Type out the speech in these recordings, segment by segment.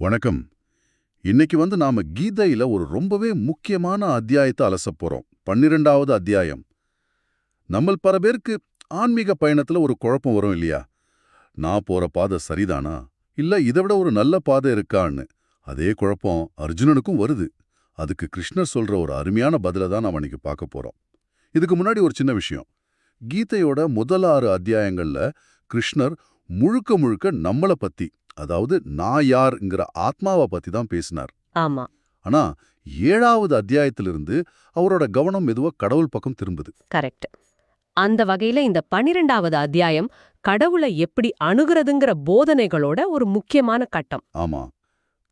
வணக்கம். இன்னைக்கு நாம கீதையில ஒரு ரொம்பவே முக்கியமான அத்தியாயத்தை அலசப் போறோம். 12வது அத்தியாயம். நம்மள் பல பேருக்கு ஆன்மீக பயணத்துல ஒரு குழப்பம் வரும் இல்லையா? நான் போற பாதை சரிதானா? இல்ல இதை விட ஒரு நல்ல பாதை இருக்கான்னு. அதே குழப்பம் அர்ஜுனனுக்கும் வருது. அதுக்கு கிருஷ்ணர் சொல்ற ஒரு அருமையான பதில தான் நாம இன்னைக்கு பார்க்க போறோம். இதுக்கு முன்னாடி ஒரு சின்ன விஷயம். கீதையோட முதல் 6 அத்தியாயங்கள்ல கிருஷ்ணர் முழுக்க முழுக்க நம்மள பத்தி, அதாவது நான் யார்ங்கிற ஆத்மாவை பத்தி தான் பேசினார். ஆமா. ஆனா 7வது அத்தியாயத்திலிருந்து அவரோட கவனம் மெதுவா கடவுள் பக்கம் திரும்புது. கரெக்ட். அந்த வகையில இந்த 12வது அத்தியாயம் கடவுளை எப்படி அணுகிறதுங்கிற போதனைகளோட ஒரு முக்கியமான கட்டம். ஆமா,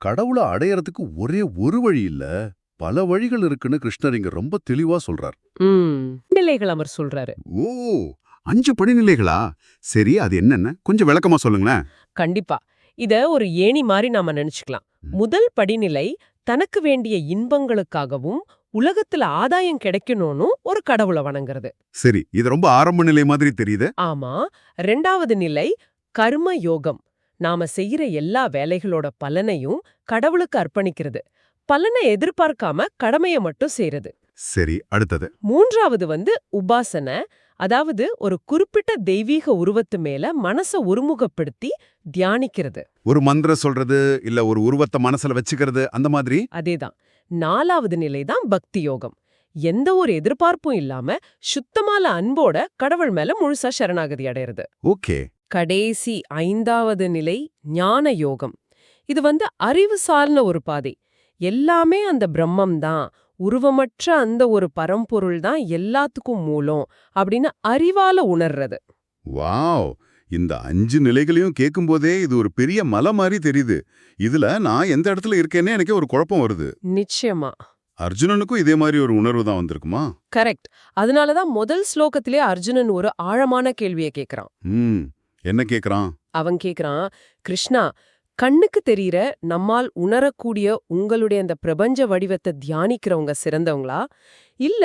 கடவுளை அடையறதுக்கு ஒரே ஒரு வழி இல்ல, பல வழிகள் இருக்குன்னு கிருஷ்ணர் இங்க ரொம்ப தெளிவா சொல்றார். நிலைகள் அவர் சொல்றாரு. ஓ, 5 படிநிலைகளா? சரி, அது என்னென்ன கொஞ்சம் விளக்கமா சொல்லுங்களேன். கண்டிப்பா. இத ஒரு ஏணி மாதிரி நாம நினைச்சுக்கலாம். முதல் படிநிலை தனக்கு வேண்டிய இன்பங்களுக்காகவும் உலகத்துல ஆதாயம் கிடைக்கணும்னு ஒரு கடவுளை வணங்குறது. சரி, இது ரொம்ப ஆரம்ப நிலை மாதிரி தெரியுது. ஆமா. 2வது நிலை கர்ம யோகம். நாம செய்யற எல்லா வேலைகளோட பலனையும் கடவுளுக்கு அர்ப்பணிக்கிறது. பலனை எதிர்பார்க்காம கடமையை மட்டும் செய்யறது. சரி, அடுத்தது. 3வது உபாசன. அதாவது ஒரு குறிப்பிட்ட தெய்வீக உருவத்து மேல மனச ஒருமுகப்படுத்தி தியானிக்கிறது. ஒரு மந்திரம் சொல்றது இல்ல ஒரு உருவத்தை மனசுல வச்சுக்கிறது, அந்த மாதிரி. அதேதான். 4வது நிலைதான் பக்தி யோகம். எந்த ஒரு எதிர்பார்ப்பும் இல்லாம சுத்தமான அன்போட கடவுள் மேல முழுசா சரணாகதி அடையிறது. ஓகே. கடைசி 5வது நிலை ஞான யோகம். இது அறிவு சார்ந்த ஒரு பாதை. எல்லாமே அந்த பிரம்மம் தான், உருவமற்ற அந்த ஒரு பரம்பொருள் தான் எல்லாத்துக்கும் மூலம் அப்படின்னு அறிவால உணர்றது. வாவ், இந்த 5 நிலைகளையும் கேட்கும்போதே இது ஒரு பெரிய மலை மாதிரி தெரியுது. இதுல நான் எந்த இடத்துல இருக்கேன்னே எனக்கு ஒரு குழப்பம் வருது. நிச்சயமா. அர்ஜுனனுக்கும் இதே மாதிரி ஒரு உணர்வு தான் வந்திருக்குமா? கரெக்ட். அதனாலதான் முதல் ஸ்லோகத்திலே அர்ஜுனன் ஒரு ஆழமான கேள்வியை கேக்குறான். என்ன கேக்குறான்? அவன் கேக்குறான், கிருஷ்ணா, கண்ணுக்கு தெரியற நம்மால் உணரக்கூடிய உங்களுடைய அந்த பிரபஞ்ச வடிவத்தை தியானிக்கிறவங்க சிறந்தவங்களா, இல்ல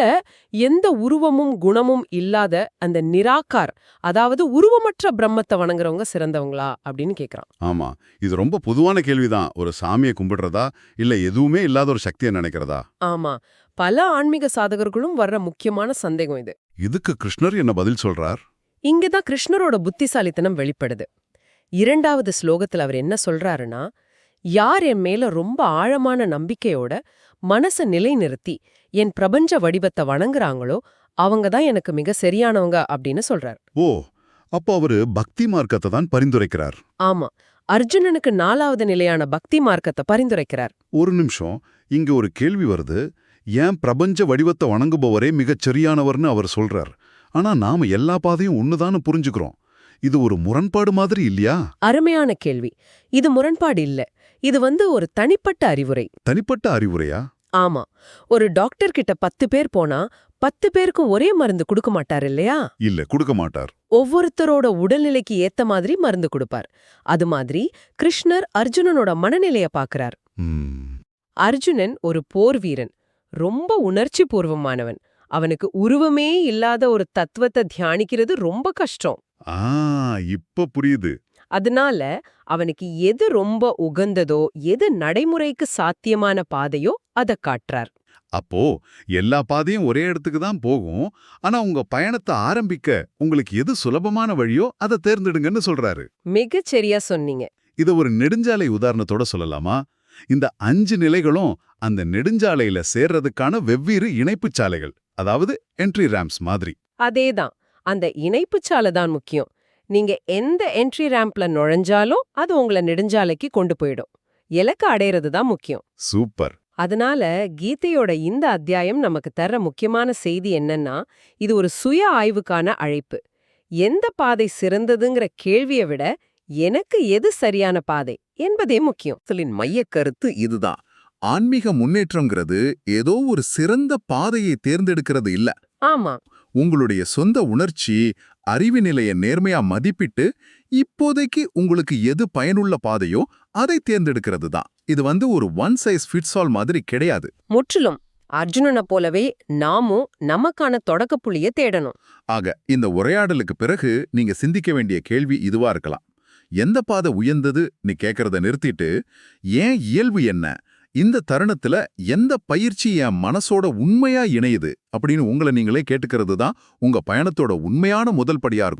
எந்த உருவமும் குணமும் இல்லாத அந்த நிராகார், அதாவது உருவமற்ற பிரம்மத்தை வணங்குறவங்க சிறந்தவங்களா அப்படின்னு கேக்குறான். ஆமா, இது ரொம்ப பொதுவான கேள்விதான். ஒரு சாமியை கும்பிடுறதா இல்ல எதுவுமே இல்லாத ஒரு சக்தியை நினைக்கிறதா? ஆமா, பல ஆன்மீக சாதகர்களும் வர்ற முக்கியமான சந்தேகம் இது. இதுக்கு கிருஷ்ணர் என்ன பதில் சொல்றார்? இங்கதான் கிருஷ்ணரோட புத்திசாலித்தனம் வெளிப்படுது. 2வது ஸ்லோகத்துல அவர் என்ன சொல்றாருன்னா, யார் என் மேல ரொம்ப ஆழமான நம்பிக்கையோட மனச நிலைநிறுத்தி என் பிரபஞ்ச வடிவத்தை வணங்குறாங்களோ அவங்க தான் எனக்கு மிக சரியானவங்க அப்படின்னு சொல்றார். ஓ, அப்போ அவரு பக்தி மார்க்கத்தை தான் பரிந்துரைக்கிறார். ஆமா, அர்ஜுனனுக்கு 4வது நிலையான பக்தி மார்க்கத்தை பரிந்துரைக்கிறார். ஒரு நிமிஷம், இங்க ஒரு கேள்வி வருது. ஏன் பிரபஞ்ச வடிவத்தை வணங்குபவரே மிகச் சரியானவர்னு அவர் சொல்றார். ஆனா நாம எல்லா பாதையும் ஒண்ணுதான்னு புரிஞ்சுக்கிறோம். இது ஒரு முரண்பாடு மாதிரி இல்லையா? அருமையான கேள்வி. இது முரண்பாடு இல்ல. இது ஒரு தனிப்பட்ட அறிவுரை. தனிப்பட்ட அறிவுரையா? ஆமா. ஒரு டாக்டர் கிட்ட 10 பேர் போனா 10 பேருக்கும் ஒரே மருந்து கொடுக்க மாட்டார் இல்லையா? இல்ல, கொடுக்க மாட்டார். ஒவ்வொருத்தரோட உடல்நிலைக்கு ஏத்த மாதிரி மருந்து கொடுப்பார். அது மாதிரி கிருஷ்ணர் அர்ஜுனனோட மனநிலைய பாக்குறார். அர்ஜுனன் ஒரு போர் வீரன், ரொம்ப உணர்ச்சி பூர்வமானவன். அவனுக்கு உருவமே இல்லாத ஒரு தத்துவத்தை தியானிக்கிறது ரொம்ப கஷ்டம். இப்ப புரியுது. அதனால அவனுக்கு எது ரொம்ப உகந்ததோ, எது நடைமுறைக்கு சாத்தியமான பாதையோ அத காட்டுறார். அப்போ எல்லா பாதையும் ஒரே இடத்துக்கு தான் போகும். ஆனா உங்க பயணத்தை ஆரம்பிக்க உங்களுக்கு எது சுலபமான வழியோ அதை தேர்ந்தெடுங்கன்னு சொல்றாரு. மிகச் சரியா சொன்னீங்க. இத ஒரு நெடுஞ்சாலை உதாரணத்தோட சொல்லலாமா? இந்த 5 நிலைகளும் அந்த நெடுஞ்சாலையில சேர்றதுக்கான வெவ்வேறு இணைப்புச் சாலைகள், அதாவது என்ட்ரி ரேம்ப்ஸ் மாதிரி. அதேதான். அந்த இணைப்புச்சாலை தான் முக்கியம். நீங்க எந்த என்ட்ரி ரேம்ப்ல நுழைஞ்சாலும் அது உங்களை நெடுஞ்சாலைக்கு கொண்டு போயிடும். இலக்க அடையிறது தான் முக்கியம். சூப்பர். அதனால கீதையோட இந்த அத்தியாயம் நமக்கு தர்ற முக்கியமான செய்தி என்னன்னா, இது ஒரு சுய ஆய்வுக்கான அழைப்பு. எந்த பாதை சிறந்ததுங்கிற கேள்வியை விட எனக்கு எது சரியான பாதை என்பதே முக்கியம். மையக் கருத்து இதுதான். ஆன்மீக முன்னேற்றம்ங்கிறது ஏதோ ஒரு சிறந்த பாதையை தேர்ந்தெடுக்கிறது இல்ல. ஆமா. உங்களுடைய சொந்த உணர்ச்சி, அறிவு நிலையை நேர்மையா மதிப்பிட்டு இப்போதைக்கு உங்களுக்கு எது பயனுள்ள பாதையோ அதை தேர்ந்தெடுக்கிறது தான். இது ஒரு ஒன் சைஸ் ஃபிட்ஸ் ஆல் மாதிரி கிடையாது. முற்றிலும். அர்ஜுனனை போலவே நாமும் நமக்கான தொடக்க புள்ளிய தேடணும். ஆக இந்த உரையாடலுக்கு பிறகு நீங்க சிந்திக்க வேண்டிய கேள்வி இதுவா இருக்கலாம். எந்த பாதை உயர்ந்ததுன்னு கேட்கறத நிறுத்திட்டு ஏன் இயல்பு என்ன, இந்த தருணத்துல எந்த பயிற்சி என் மனசோட உண்மையா இணையுது அப்படின்னு உங்களை நீங்களே கேட்டுக்கிறது தான் உங்க பயணத்தோட உண்மையான முதல் படியா இருக்கும்.